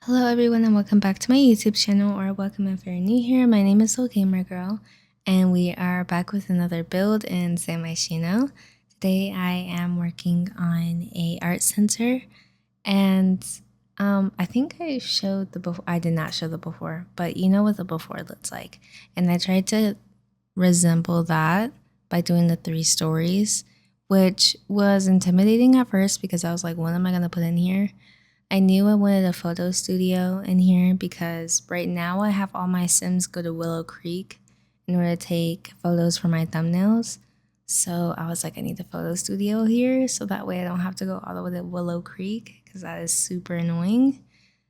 Hello everyone and welcome back to my YouTube channel, or welcome if you're new here. My name is Soul Gamer Girl and we are back with another build in myshuno. Today I am working on a art center, and I think I showed the before. I did not show the before, but you know what the before looks like. And I tried to resemble that by doing the 3 stories, which was intimidating at first because I was like, what am I going to put in here? I knew I wanted a photo studio in here because right now I have all my Sims go to Willow Creek in order to take photos for my thumbnails. So I was like, I need a photo studio here so that way I don't have to go all the way to Willow Creek because that is super annoying.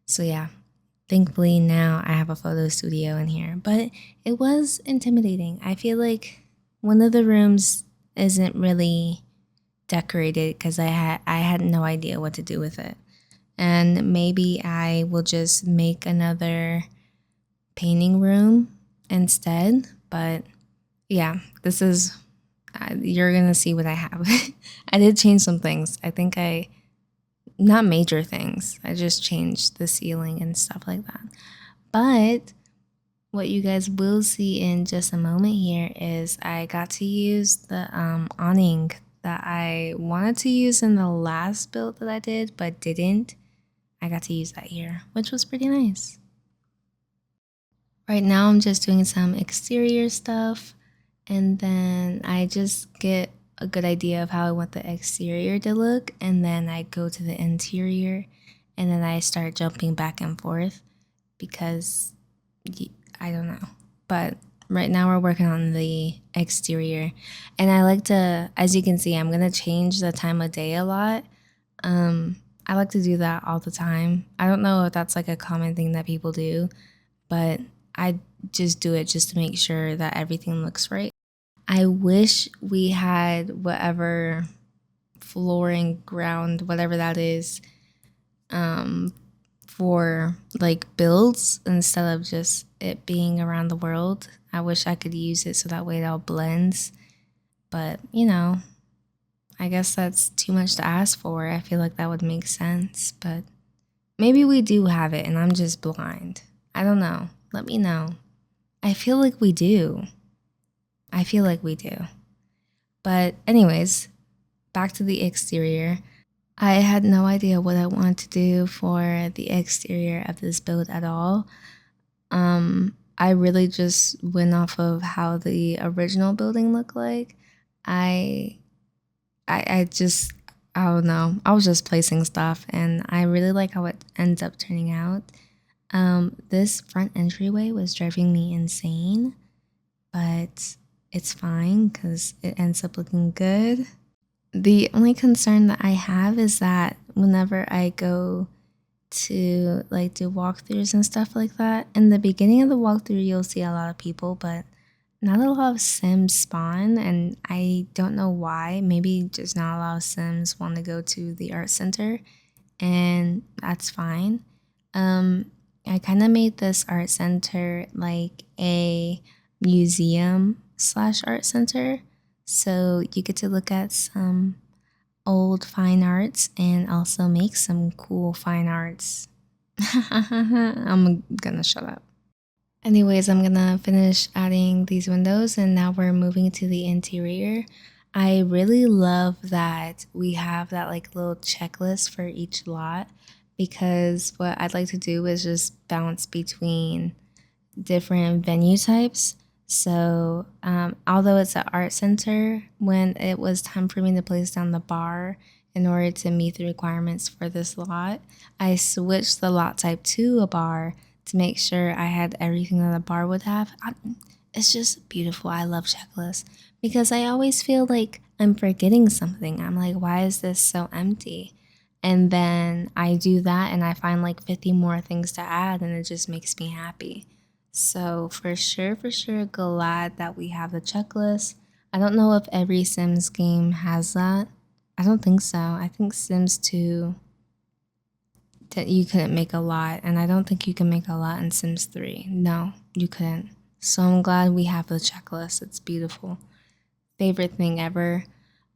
So yeah, thankfully now I have a photo studio in here, but it was intimidating. I feel like one of the rooms isn't really decorated because I had no idea what to do with it. And maybe I will just make another painting room instead. But yeah, this is, you're gonna see what I have. I did change some things. I think not major things. I just changed the ceiling and stuff like that. But what you guys will see in just a moment here is I got to use the awning that I wanted to use in the last build that I did, but didn't. I got to use that here, which was pretty nice. Right now I'm just doing some exterior stuff, and then I just get a good idea of how I want the exterior to look, and then I go to the interior, and then I start jumping back and forth because I don't know. But right now we're working on the exterior, and I like to, as you can see, I'm gonna change the time of day a lot. I like to do that all the time. I don't know if that's like a common thing that people do, but I just do it just to make sure that everything looks right. I wish we had whatever flooring ground, whatever that is, for like builds instead of just it being around the world. I wish I could use it so that way it all blends. But, you know, I guess that's too much to ask for. I feel like that would make sense, but maybe we do have it and I'm just blind. I don't know. Let me know. I feel like we do. I feel like we do. But anyways, back to the exterior. I had no idea what I wanted to do for the exterior of this build at all. I really just went off of how the original building looked like. I just, I don't know. I was just placing stuff and I really like how it ends up turning out. This front entryway was driving me insane, but it's fine because it ends up looking good. The only concern that I have is that whenever I go to like do walkthroughs and stuff like that, in the beginning of the walkthrough you'll see a lot of people, but not a lot of Sims spawn, and I don't know why. Maybe just not a lot of Sims want to go to the art center, and that's fine. I kind of made this art center like a museum slash art center, so you get to look at some old fine arts and also make some cool fine arts. I'm gonna shut up. Anyways, I'm gonna finish adding these windows and now we're moving to the interior. I really love that we have that like little checklist for each lot, because what I'd like to do is just bounce between different venue types. So although it's an art center, when it was time for me to place down the bar in order to meet the requirements for this lot, I switched the lot type to a bar to make sure I had everything that a bar would have. It's just beautiful. I love checklists because I always feel like I'm forgetting something. I'm like, why is this so empty? And then I do that and I find like 50 more things to add and it just makes me happy. So for sure, glad that we have the checklist. I don't know if every Sims game has that. I don't think so. I think Sims 2 that you couldn't make a lot, and I don't think you can make a lot in Sims 3. No, you couldn't. So I'm glad we have the checklist. It's beautiful. Favorite thing ever.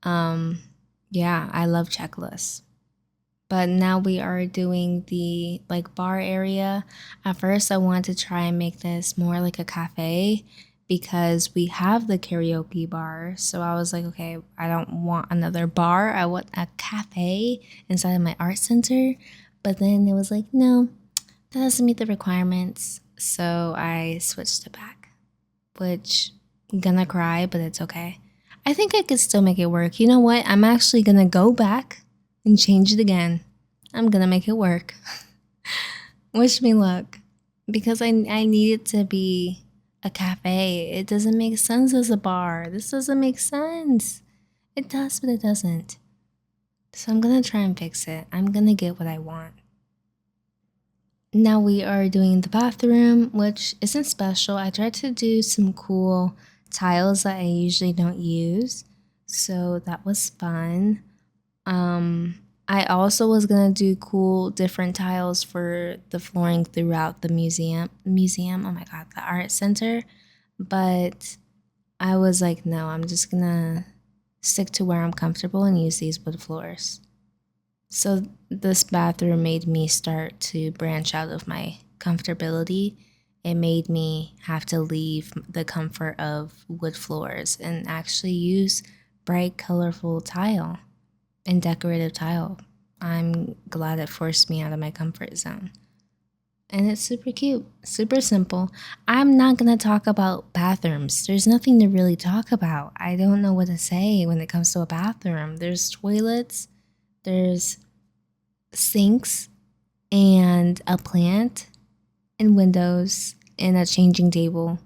Yeah, I love checklists. But now we are doing the like bar area. At first I wanted to try and make this more like a cafe because we have the karaoke bar. So I was like, okay, I don't want another bar. I want a cafe inside of my art center. But then it was like, no, that doesn't meet the requirements. So I switched it back, which I'm gonna cry, but it's okay. I think I could still make it work. You know what? I'm actually gonna go back and change it again. I'm gonna make it work. Wish me luck. Because I need it to be a cafe. It doesn't make sense as a bar. This doesn't make sense. It does, but it doesn't. So I'm gonna try and fix it. I'm gonna get what I want. Now we are doing the bathroom, which isn't special. I tried to do some cool tiles that I usually don't use. So that was fun. I also was gonna do cool different tiles for the flooring throughout the museum. Oh my god, the art center. But I was like, no, I'm just gonna stick to where I'm comfortable and use these wood floors. So this bathroom made me start to branch out of my comfortability. It made me have to leave the comfort of wood floors and actually use bright, colorful tile and decorative tile. I'm glad it forced me out of my comfort zone. And it's super cute, super simple. I'm not gonna talk about bathrooms. There's nothing to really talk about. I don't know what to say when it comes to a bathroom. There's toilets, there's sinks, and a plant, and windows, and a changing table,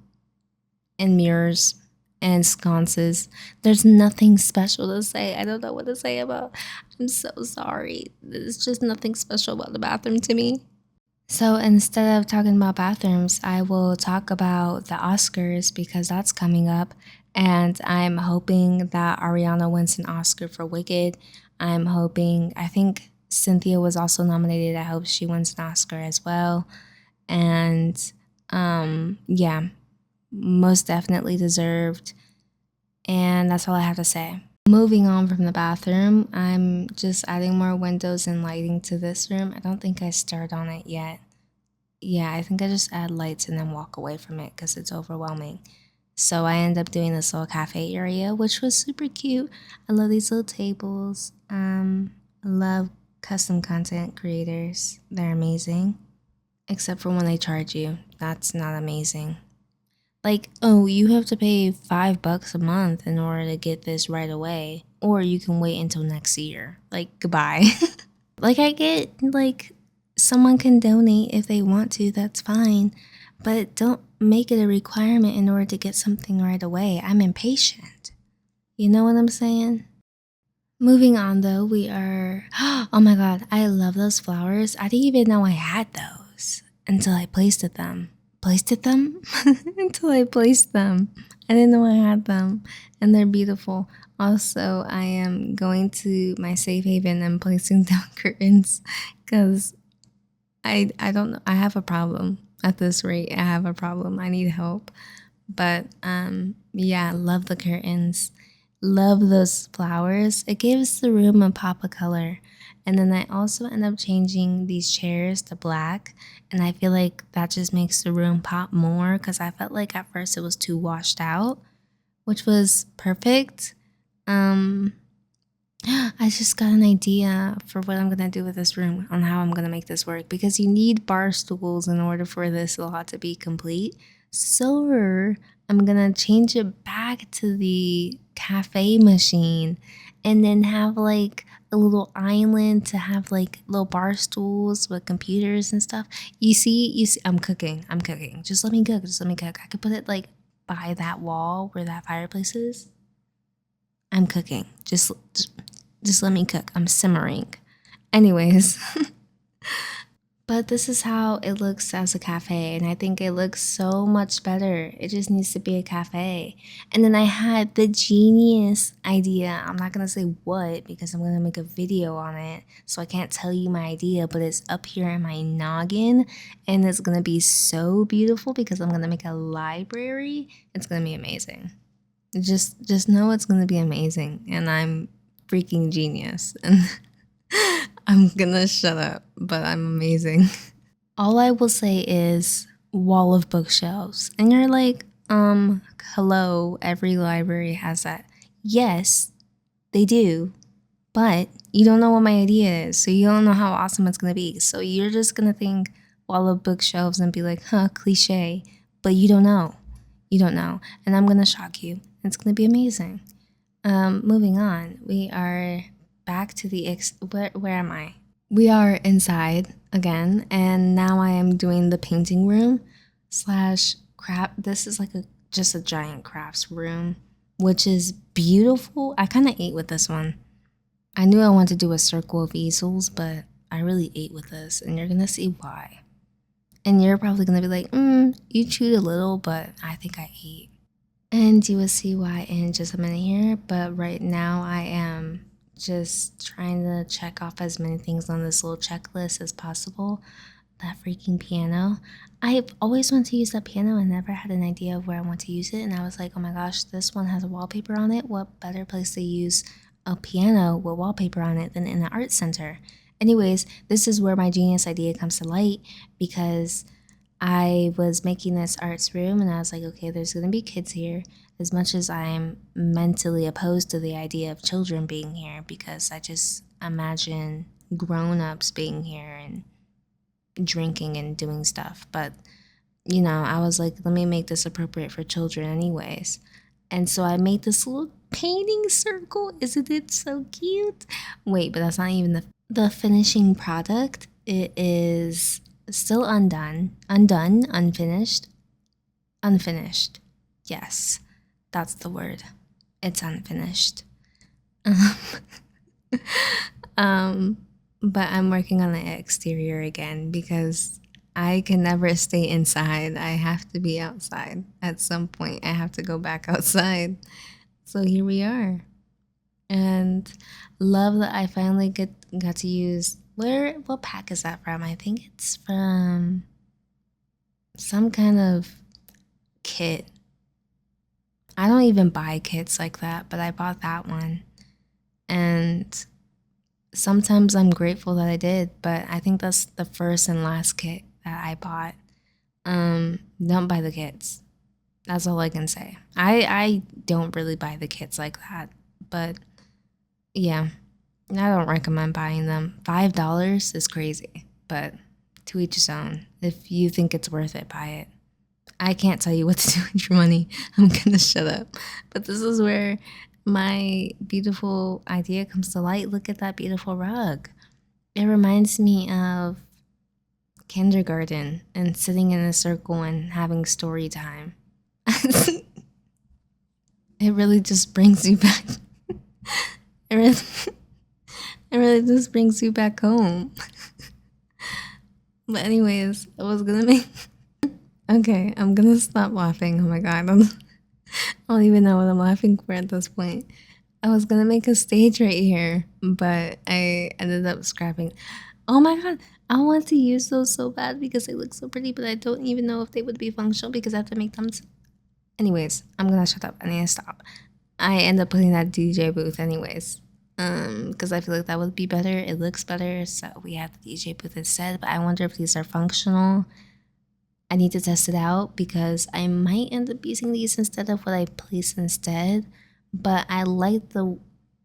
and mirrors, and sconces. There's nothing special to say. I don't know what to say about. I'm so sorry. There's just nothing special about the bathroom to me. So instead of talking about bathrooms, I will talk about the Oscars because that's coming up. And I'm hoping that Ariana wins an Oscar for Wicked. I think Cynthia was also nominated. I hope she wins an Oscar as well. And yeah, most definitely deserved. And that's all I have to say. Moving on from the bathroom, I'm just adding more windows and lighting to this room. I don't think I started on it yet. Yeah, I think I just add lights and then walk away from it because it's overwhelming. So I end up doing this little cafe area, which was super cute. I love these little tables. I love custom content creators. They're amazing. Except for when they charge you. That's not amazing. Like, oh, you have to pay $5 a month in order to get this right away. Or you can wait until next year. Like, goodbye. Like, I get, like, someone can donate if they want to, that's fine. But don't make it a requirement in order to get something right away. I'm impatient. You know what I'm saying? Moving on though, we are, oh my god, I love those flowers. I didn't even know I had those until I placed them. Until I placed them. I didn't know I had them, and they're beautiful. Also, I am going to my safe haven and placing down curtains because I don't know. I have a problem at this rate. I have a problem. I need help. But yeah, love the curtains. Love those flowers. It gives the room a pop of color. And then I also end up changing these chairs to black. And I feel like that just makes the room pop more because I felt like at first it was too washed out, which was perfect. I just got an idea for what I'm gonna do with this room on how I'm gonna make this work because you need bar stools in order for this lot to be complete. So I'm gonna change it back to the cafe machine and then have like a little island to have like little bar stools with computers and stuff. You see, I'm cooking. Just let me cook. I could put it like by that wall where that fireplace is. I'm cooking. Just let me cook. I'm simmering. Anyways, but this is how it looks as a cafe, and I think it looks so much better. It just needs to be a cafe. And then I had the genius idea. I'm not gonna say what because I'm gonna make a video on it, so I can't tell you my idea, but it's up here in my noggin, and it's gonna be so beautiful because I'm gonna make a library. It's gonna be amazing. Just know it's gonna be amazing, and I'm freaking genius. And I'm gonna shut up, but I'm amazing. All I will say is wall of bookshelves. And you're like, hello, every library has that. Yes, they do. But you don't know what my idea is, so you don't know how awesome it's gonna be. So you're just gonna think wall of bookshelves and be like, huh, cliche. But you don't know. You don't know. And I'm gonna shock you. It's gonna be amazing. Moving on. We are back to the where am I? We are inside again, and now I am doing the painting room slash craft. This is like just a giant crafts room, which is beautiful. I kind of ate with this one. I knew I wanted to do a circle of easels, but I really ate with this, and you're gonna see why. And you're probably gonna be like, you chewed a little, but I think I ate. And you will see why in just a minute here, but right now I am just trying to check off as many things on this little checklist as possible. That freaking piano. I've always wanted to use that piano and never had an idea of where I want to use it. And I was like, oh my gosh, this one has a wallpaper on it. What better place to use a piano with wallpaper on it than in an art center? Anyways, this is where my genius idea comes to light because I was making this arts room and I was like, okay, there's gonna be kids here. As much as I'm mentally opposed to the idea of children being here because I just imagine grown-ups being here and drinking and doing stuff. But, I was like, let me make this appropriate for children anyways. And so I made this little painting circle. Isn't it so cute? Wait, but that's not even the finishing product. It is still unfinished. Yes, that's the word. It's unfinished. But I'm working on the exterior again because I can never stay inside. I have to be outside. At some point, I have to go back outside. So here we are. And love that I finally got to use what pack is that from? I think it's from some kind of kit. I don't even buy kits like that, but I bought that one. And sometimes I'm grateful that I did, but I think that's the first and last kit that I bought. Don't buy the kits. That's all I can say. I don't really buy the kits like that, but yeah, I don't recommend buying them. $5 is crazy, but to each his own. If you think it's worth it, buy it. I can't tell you what to do with your money. I'm gonna shut up. But this is where my beautiful idea comes to light. Look at that beautiful rug. It reminds me of kindergarten and sitting in a circle and having story time. It really just brings you back. It really just brings you back home. But anyways, I was gonna make... Okay, I'm gonna stop laughing. Oh my god, I don't even know what I'm laughing for at this point. I was gonna make a stage right here, but I ended up scrapping. Oh my god, I want to use those so bad because they look so pretty, but I don't even know if they would be functional because I have to make them. Anyways, I'm gonna shut up. I need to stop. I end up putting that DJ booth anyways, because I feel like that would be better. It looks better, so we have the DJ booth instead. But I wonder if these are functional. I need to test it out because I might end up using these instead of what I placed instead. But I like the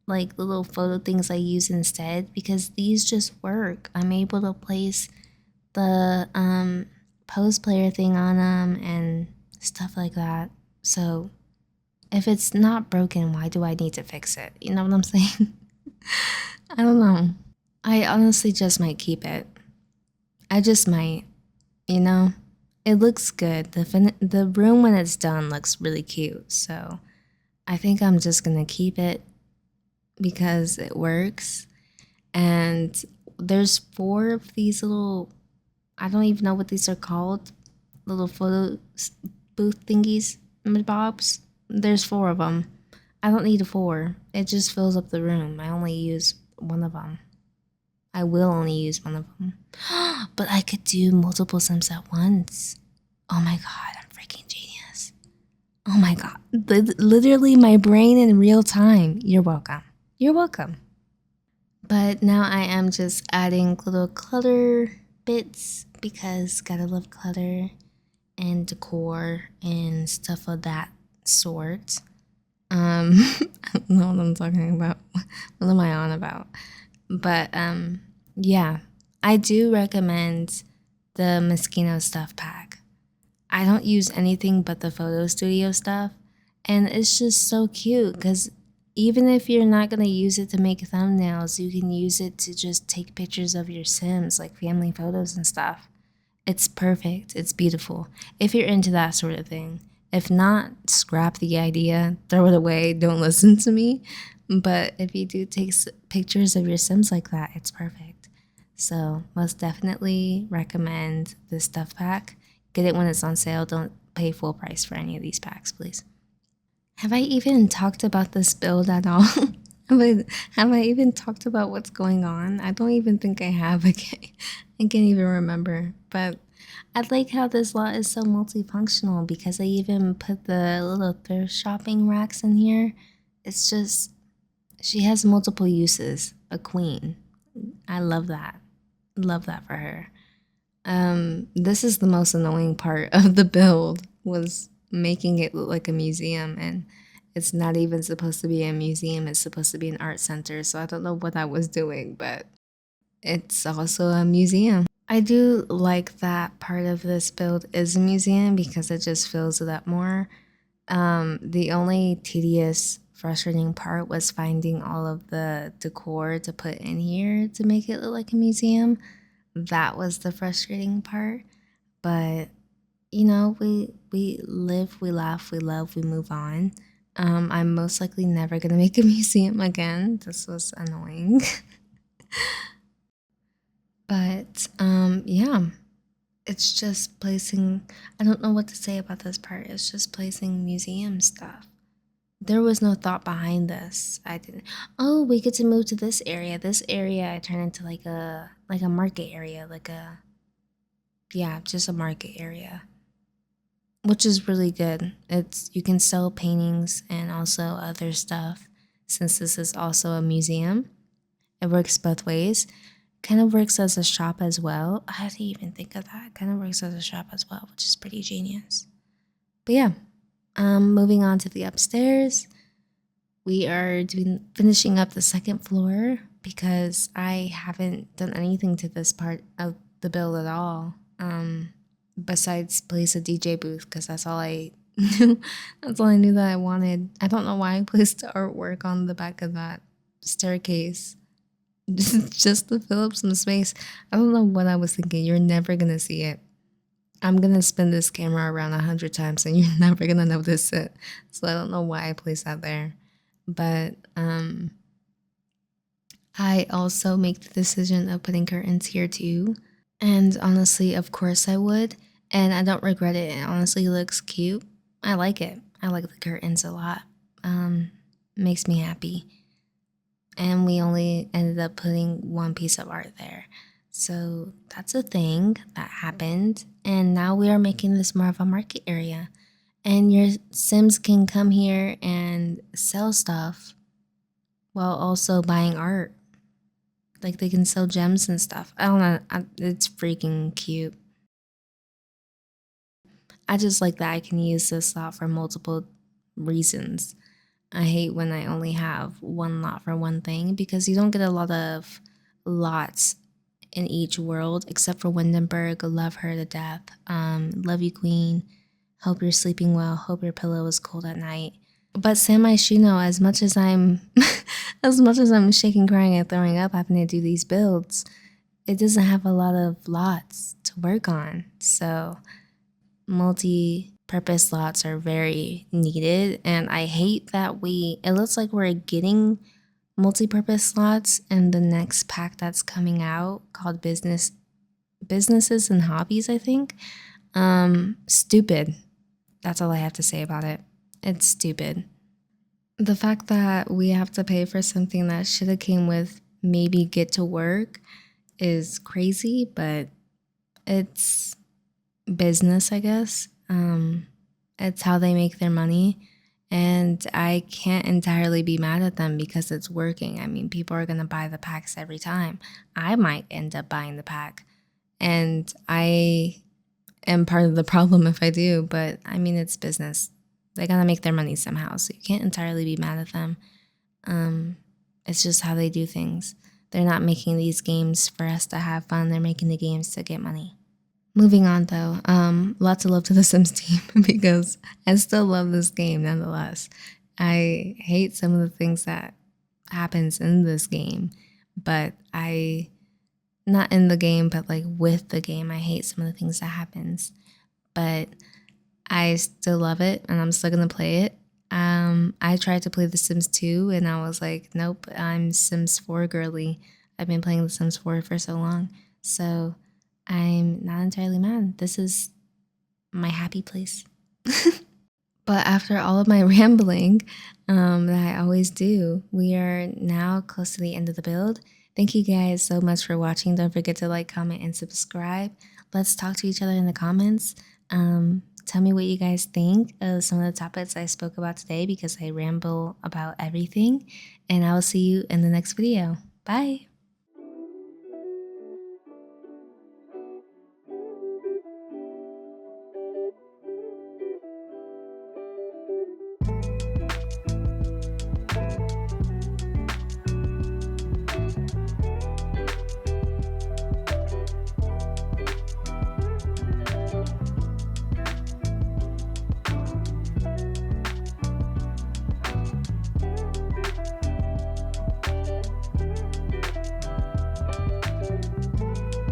little photo things I use instead because these just work. I'm able to place the pose player thing on them and stuff like that. So if it's not broken, why do I need to fix it? You know what I'm saying? I don't know. I honestly just might keep it. I just might, you know? It looks good. The room when it's done looks really cute. So I think I'm just going to keep it because it works. And there's 4 of these little, I don't even know what these are called, little photo booth thingies, bobs. There's 4 of them. I don't need 4. It just fills up the room. I only use one of them. I will only use one of them. But I could do multiple sims at once. Oh my god, I'm freaking genius. Oh my god. Literally my brain in real time. You're welcome. You're welcome. But now I am just adding little clutter bits because gotta love clutter and decor and stuff of that sort. I don't know what I'm talking about. What am I on about? But yeah, I do recommend the Moschino stuff pack. I don't use anything but the photo studio stuff, and it's just so cute because even if you're not gonna use it to make thumbnails, you can use it to just take pictures of your Sims, like family photos and stuff. It's perfect. It's beautiful. If you're into that sort of thing. If not, scrap the idea, throw it away, don't listen to me. But if you do take pictures of your Sims like that, it's perfect. So, most definitely recommend this stuff pack. Get it when it's on sale. Don't pay full price for any of these packs, please. Have I even talked about this build at all? Have I even talked about what's going on? I don't even think I have. I can't even remember. But I like how this lot is so multifunctional because I even put the little thrift shopping racks in here. It's just, she has multiple uses. A queen. I love that. Love that for her. This is the most annoying part of the build was making it look like a museum, and it's not even supposed to be a museum, it's supposed to be an art center, so I don't know what I was doing, but it's also a museum. I do like that part of this build is a museum because it just fills it up more. The only tedious, frustrating part was finding all of the decor to put in here to make it look like a museum. That was the frustrating part. But you know, we live, we laugh, we love, we move on. I'm most likely never gonna make a museum again. This was annoying. But yeah, it's just placing, I don't know what to say about this part. It's just placing museum stuff. There was no thought behind this. I didn't, oh, we get to move to this area. This area I turn into like a market area, like a, yeah, just a market area, which is really good. It's, you can sell paintings and also other stuff since this is also a museum. It works both ways. Kind of works as a shop as well. I didn't even think of that. Kind of works as a shop as well, which is pretty genius. But yeah, moving on to the upstairs. We are finishing up the second floor because I haven't done anything to this part of the build at all. Besides place a DJ booth because that's all I knew. That's all I knew that I wanted. I don't know why I placed artwork on the back of that staircase. Just to fill up some space. I don't know what I was thinking. You're never gonna see it. I'm gonna spin this camera around 100 times and you're never gonna notice it. So I don't know why I placed that there. But I also make the decision of putting curtains here too. And honestly, of course I would. And I don't regret it. It honestly looks cute. I like it. I like the curtains a lot. Makes me happy. And we only ended up putting one piece of art there. So that's a thing that happened. And now we are making this more of a market area. And your Sims can come here and sell stuff while also buying art. Like they can sell gems and stuff. I don't know. It's freaking cute. I just like that I can use this lot for multiple reasons. I hate when I only have one lot for one thing because you don't get a lot of lots in each world except for Windenburg. Love her to death. Love you, Queen. Hope you're sleeping well. Hope your pillow is cold at night. But Sam Myshuno, as much as I'm as much as I'm shaking, crying, and throwing up having to do these builds, it doesn't have a lot of lots to work on. So multi-purpose lots are very needed, and I hate that it looks like we're getting multi-purpose slots in the next pack that's coming out called businesses and hobbies, I think. Stupid. That's all I have to say about it. It's stupid. The fact that we have to pay for something that should have came with maybe get to work is crazy, but it's business, I guess. It's how they make their money. And I can't entirely be mad at them because it's working. I mean, people are going to buy the packs every time. I might end up buying the pack. And I am part of the problem if I do. But I mean, it's business. They got to make their money somehow. So you can't entirely be mad at them. It's just how they do things. They're not making these games for us to have fun. They're making the games to get money. Moving on though, lots of love to the Sims team because I still love this game nonetheless. I hate some of the things that happens in this game, but not in the game, but like with the game, I hate some of the things that happens, but I still love it and I'm still gonna play it. I tried to play The Sims 2 and I was like, nope, I'm Sims 4 girly. I've been playing The Sims 4 for so long, so I'm not entirely mad. This is my happy place. But after all of my rambling that I always do, we are now close to the end of the build. Thank you guys so much for watching. Don't forget to like, comment, and subscribe. Let's talk to each other in the comments. Tell me what you guys think of some of the topics I spoke about today because I ramble about everything. And I will see you in the next video. Bye.